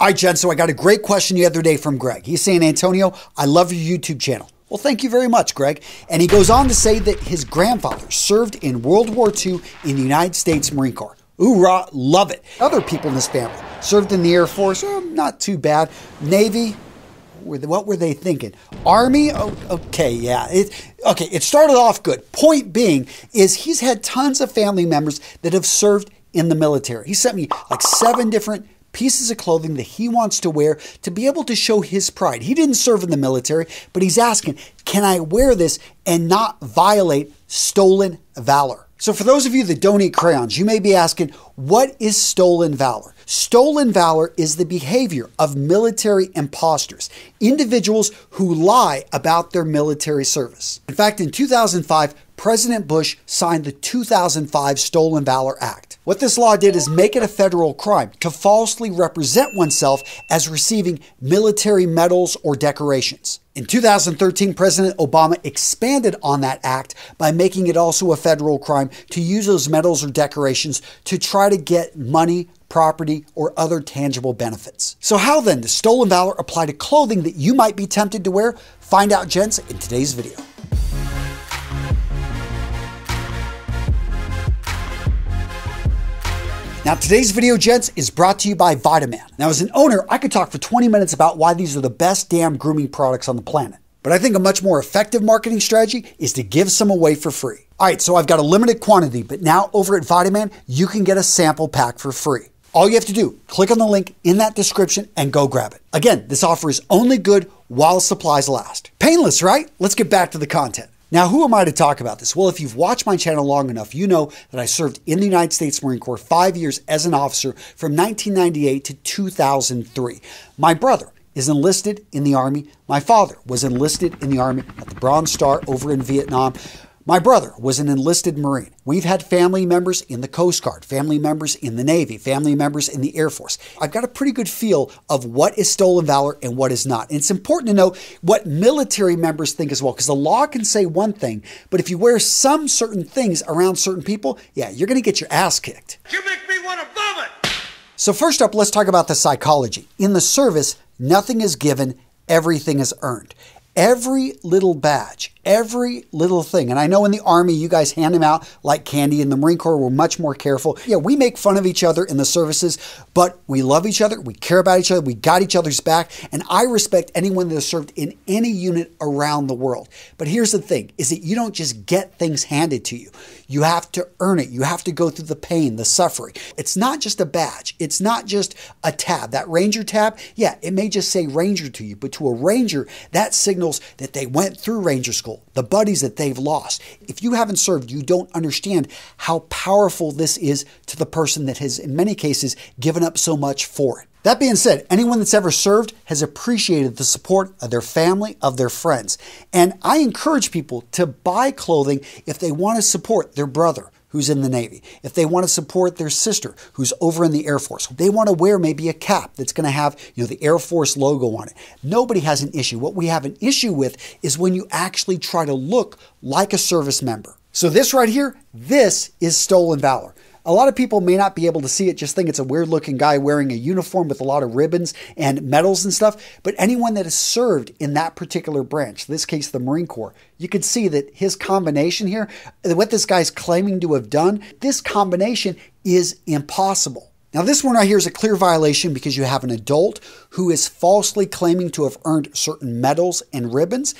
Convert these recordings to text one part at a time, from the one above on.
All right, Jen, so I got a great question the other day from Greg. He's saying, Antonio, I love your YouTube channel. Well, thank you very much, Greg. And he goes on to say that his grandfather served in World War II in the United States Marine Corps. Hoorah, love it. Other people in his family served in the Air Force, not too bad. Navy, what were they thinking? Army, okay, yeah. It started off good. Point being is he's had tons of family members that have served in the military. He sent me like 7 different pieces of clothing that he wants to wear to be able to show his pride. He didn't serve in the military, but he's asking, can I wear this and not violate stolen valor? So for those of you that don't eat crayons, you may be asking, what is stolen valor? Stolen valor is the behavior of military imposters, individuals who lie about their military service. In fact, in 2005, President Bush signed the 2005 Stolen Valor Act. What this law did is make it a federal crime to falsely represent oneself as receiving military medals or decorations. In 2013, President Obama expanded on that act by making it also a federal crime to use those medals or decorations to try to get money, property, or other tangible benefits. So how then does stolen valor apply to clothing that you might be tempted to wear? Find out, gents, in today's video. Now, today's video, gents, is brought to you by Vitaman. Now, as an owner, I could talk for 20 minutes about why these are the best damn grooming products on the planet. But I think a much more effective marketing strategy is to give some away for free. All right, so I've got a limited quantity, but now over at Vitaman, you can get a sample pack for free. All you have to do, click on the link in that description and go grab it. Again, this offer is only good while supplies last. Painless, right? Let's get back to the content. Now, who am I to talk about this? Well, if you've watched my channel long enough, you know that I served in the United States Marine Corps 5 years as an officer from 1998 to 2003. My brother is enlisted in the Army. My father was enlisted in the Army at the Bronze Star over in Vietnam. My brother was an enlisted Marine. We've had family members in the Coast Guard, family members in the Navy, family members in the Air Force. I've got a pretty good feel of what is stolen valor and what is not. And it's important to know what military members think as well, because the law can say one thing, but if you wear some certain things around certain people, yeah, you're going to get your ass kicked. You make me want to vomit! So first up, let's talk about the psychology. In the service, nothing is given, everything is earned. Every little badge, every little thing. And I know in the Army, you guys hand them out like candy. In the Marine Corps, we're much more careful. Yeah, we make fun of each other in the services, but we love each other. We care about each other. We got each other's back. And I respect anyone that has served in any unit around the world. But here's the thing, is that you don't just get things handed to you. You have to earn it. You have to go through the pain, the suffering. It's not just a badge. It's not just a tab. That Ranger tab, yeah, it may just say Ranger to you, but to a Ranger, that signals that they went through Ranger School, the buddies that they've lost. If you haven't served, you don't understand how powerful this is to the person that has, in many cases, given up so much for it. That being said, anyone that's ever served has appreciated the support of their family, of their friends. And I encourage people to buy clothing if they want to support their brother who's in the Navy, if they want to support their sister who's over in the Air Force. They want to wear maybe a cap that's going to have, the Air Force logo on it. Nobody has an issue. What we have an issue with is when you actually try to look like a service member. So this right here, this is stolen valor. A lot of people may not be able to see it, just think it's a weird looking guy wearing a uniform with a lot of ribbons and medals and stuff. But anyone that has served in that particular branch, in this case, the Marine Corps, you can see that his combination here, what this guy's claiming to have done, this combination is impossible. Now, this one right here is a clear violation because you have an adult who is falsely claiming to have earned certain medals and ribbons,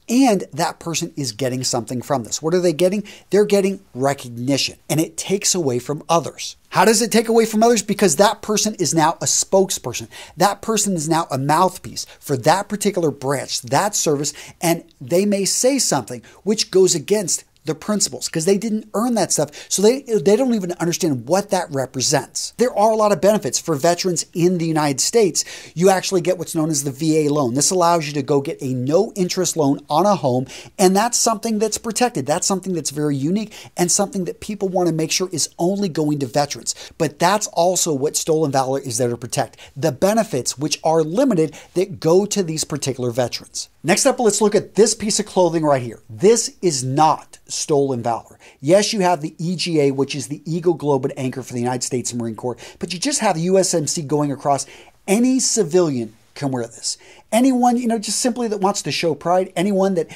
and that person is getting something from this. What are they getting? They're getting recognition, and it takes away from others. How does it take away from others? Because that person is now a spokesperson. That person is now a mouthpiece for that particular branch, that service, and they may say something which goes against the principles because they didn't earn that stuff. So they don't even understand what that represents. There are a lot of benefits for veterans in the United States. You actually get what's known as the VA loan. This allows you to go get a no interest loan on a home. And that's something that's protected. That's something that's very unique and something that people want to make sure is only going to veterans. But that's also what stolen valor is there to protect. The benefits, which are limited, that go to these particular veterans. Next up, let's look at this piece of clothing right here. This is not stolen valor. Yes, you have the EGA, which is the Eagle Globe and Anchor for the United States Marine Corps, but you just have the USMC going across Any civilian can wear this. Anyone, just simply that wants to show pride, anyone that,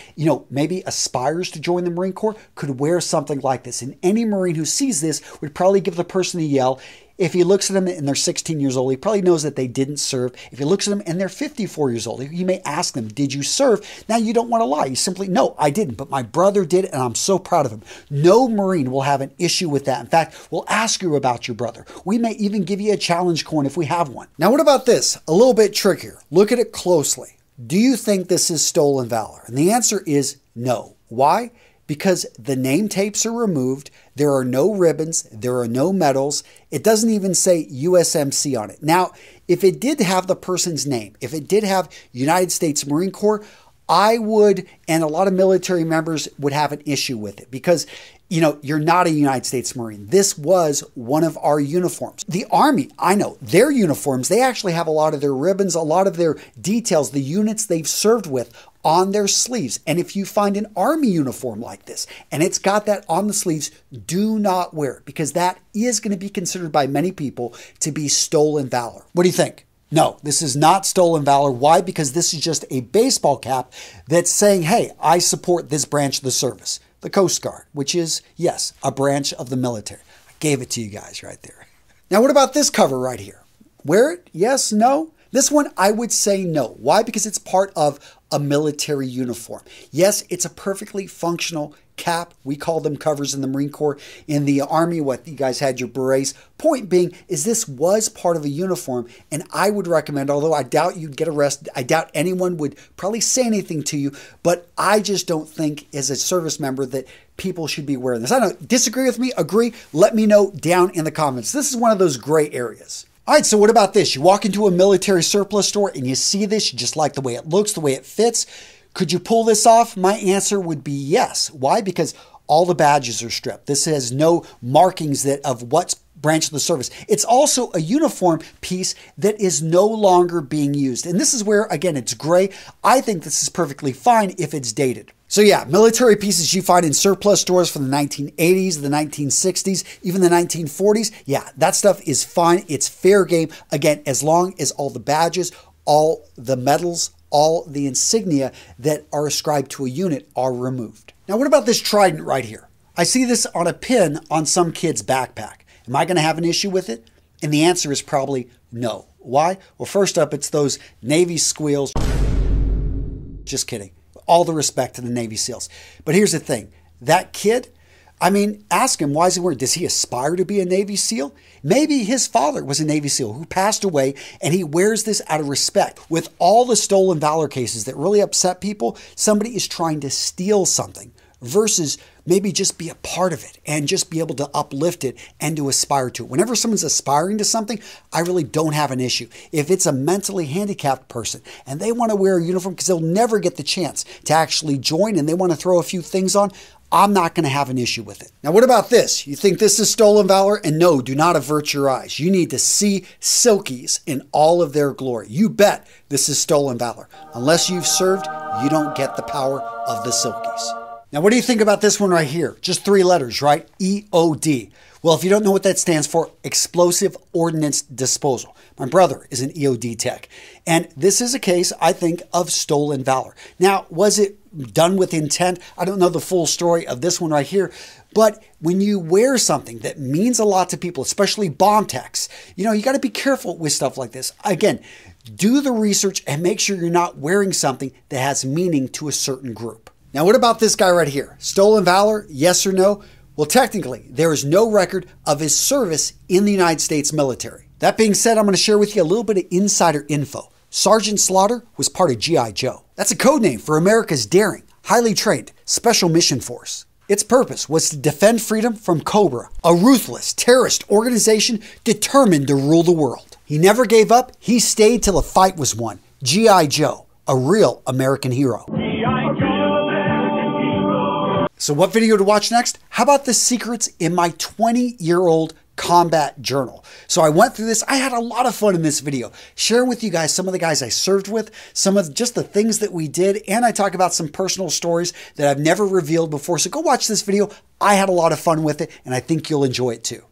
maybe aspires to join the Marine Corps could wear something like this. And any Marine who sees this would probably give the person a yell. If he looks at them and they're 16 years old, he probably knows that they didn't serve. If he looks at them and they're 54 years old, he may ask them, did you serve? Now, you don't want to lie. You simply, no, I didn't, but my brother did, and I'm so proud of him. No Marine will have an issue with that. In fact, we'll ask you about your brother. We may even give you a challenge coin if we have one. Now, what about this? A little bit trickier. Look at it closely. Do you think this is stolen valor? And the answer is no. Why? Because the name tapes are removed, there are no ribbons, there are no medals, it doesn't even say USMC on it. Now, if it did have the person's name, if it did have United States Marine Corps, I would, and a lot of military members would have an issue with it because, you're not a United States Marine. This was one of our uniforms. The Army, I know, their uniforms, they actually have a lot of their ribbons, a lot of their details, the units they've served with on their sleeves. And if you find an Army uniform like this and it's got that on the sleeves, do not wear it because that is going to be considered by many people to be stolen valor. What do you think? No, this is not stolen valor. Why? Because this is just a baseball cap that's saying, hey, I support this branch of the service, the Coast Guard, which is, yes, a branch of the military. I gave it to you guys right there. Now, what about this cover right here? Wear it? Yes? No? This one, I would say no. Why? Because it's part of a military uniform. Yes, it's a perfectly functional cap. We call them covers in the Marine Corps. In the Army, what you guys had your berets. Point being is this was part of a uniform, and I would recommend, although I doubt you'd get arrested, I doubt anyone would probably say anything to you, but I just don't think as a service member that people should be wearing this. I don't disagree with me, agree, let me know down in the comments. This is one of those gray areas. All right, so what about this? You walk into a military surplus store and you see this, you just like the way it looks, the way it fits. Could you pull this off? My answer would be yes. Why? Because all the badges are stripped. This has no markings of what branch of the service. It's also a uniform piece that is no longer being used. And this is where, again, it's gray. I think this is perfectly fine if it's dated. So yeah, military pieces you find in surplus stores from the 1980s, the 1960s, even the 1940s, yeah, that stuff is fine. It's fair game. Again, as long as all the badges, all the medals, all the insignia that are ascribed to a unit are removed. Now, what about this trident right here? I see this on a pin on some kid's backpack. Am I going to have an issue with it? And the answer is probably no. Why? Well, first up, it's those Navy squeals. Just kidding. All the respect to the Navy SEALs. But here's the thing. That kid, ask him, why is he wearing? Does he aspire to be a Navy SEAL? Maybe his father was a Navy SEAL who passed away and he wears this out of respect. With all the stolen valor cases that really upset people, somebody is trying to steal something versus maybe just be a part of it and just be able to uplift it and to aspire to it. Whenever someone's aspiring to something, I really don't have an issue. If it's a mentally handicapped person and they want to wear a uniform because they'll never get the chance to actually join and they want to throw a few things on, I'm not going to have an issue with it. Now, what about this? You think this is stolen valor? And no, do not avert your eyes. You need to see Silkies in all of their glory. You bet this is stolen valor. Unless you've served, you don't get the power of the Silkies. Now, what do you think about this one right here? Just 3 letters, right? EOD. Well, if you don't know what that stands for, Explosive Ordnance Disposal. My brother is an EOD tech. And this is a case, I think, of stolen valor. Now, was it done with intent? I don't know the full story of this one right here. But when you wear something that means a lot to people, especially bomb techs, you got to be careful with stuff like this. Again, do the research and make sure you're not wearing something that has meaning to a certain group. Now, what about this guy right here? Stolen valor, yes or no? Well, technically, there is no record of his service in the United States military. That being said, I'm going to share with you a little bit of insider info. Sergeant Slaughter was part of G.I. Joe. That's a code name for America's daring, highly trained Special Mission Force. Its purpose was to defend freedom from Cobra, a ruthless terrorist organization determined to rule the world. He never gave up. He stayed till the fight was won. G.I. Joe, a real American hero. So what video to watch next? How about the secrets in my 20-year-old combat journal? So I went through this. I had a lot of fun in this video, sharing with you guys some of the guys I served with, some of just the things that we did, and I talk about some personal stories that I've never revealed before. So go watch this video. I had a lot of fun with it, and I think you'll enjoy it too.